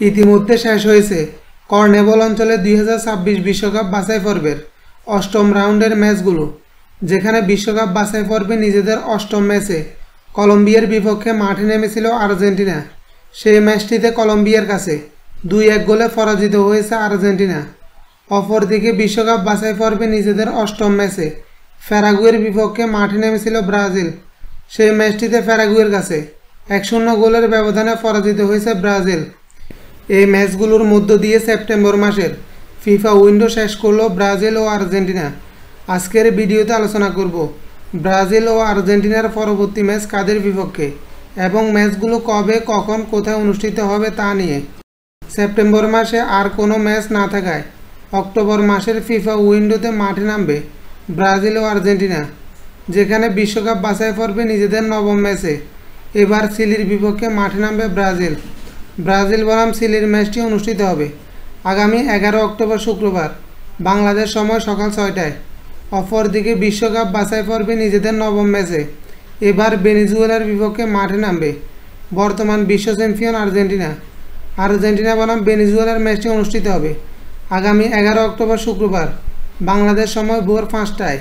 ইতিমধ্যে শেষ হয়েছে কর্নেবল অঞ্চলে 2026 বিশ্বকাপ বাছাই পর্বের অষ্টম রাউন্ডের ম্যাচগুলো, যেখানে বিশ্বকাপ বাছাই পর্বে নিজেদের অষ্টম ম্যাচে কলম্বিয়ার বিপক্ষে মাঠে নেমেছিল আর্জেন্টিনা। সেই ম্যাচটিতে কলম্বিয়ার কাছে 2-1 গোলে পরাজিত হয়েছে আর্জেন্টিনা। অপরদিকে বিশ্বকাপ বাছাই পর্বে নিজেদের অষ্টম ম্যাচে প্যারাগুয়ের বিপক্ষে মাঠে নেমেছিল ব্রাজিল। সেই ম্যাচটিতে প্যারাগুয়ের কাছে 1-0 গোলের ব্যবধানে পরাজিত হয়েছে ব্রাজিল। এই ম্যাচগুলোর মধ্য দিয়ে সেপ্টেম্বর মাসের ফিফা উইন্ডো শেষ করল ব্রাজিল ও আর্জেন্টিনা। আজকের ভিডিওতে আলোচনা করব ব্রাজিল ও আর্জেন্টিনার পরবর্তী ম্যাচ কাদের বিপক্ষে এবং ম্যাচগুলো কবে, কখন, কোথায় অনুষ্ঠিত হবে তা নিয়ে। সেপ্টেম্বর মাসে আর কোনো ম্যাচ না থাকায় অক্টোবর মাসের ফিফা উইন্ডোতে মাঠে নামবে ব্রাজিল ও আর্জেন্টিনা, যেখানে বিশ্বকাপ বাছাই পর্বে নিজেদের নবম ম্যাচে এবার চিলির বিপক্ষে মাঠে নামবে ব্রাজিল বনাম চিলির ম্যাচটি অনুষ্ঠিত হবে আগামী 11 অক্টোবর শুক্রবার বাংলাদেশ সময় সকাল 6টায়। অপরদিকে বিশ্বকাপ বাছাই পর্বে নিজেদের নবম ম্যাচে এবার ভেনেজুয়েলার বিপক্ষে মাঠে নামবে বর্তমান বিশ্ব চ্যাম্পিয়ন আর্জেন্টিনা বনাম ভেনেজুয়েলার ম্যাচটি অনুষ্ঠিত হবে আগামী 11 অক্টোবর শুক্রবার বাংলাদেশ সময় ভোর 5টায়।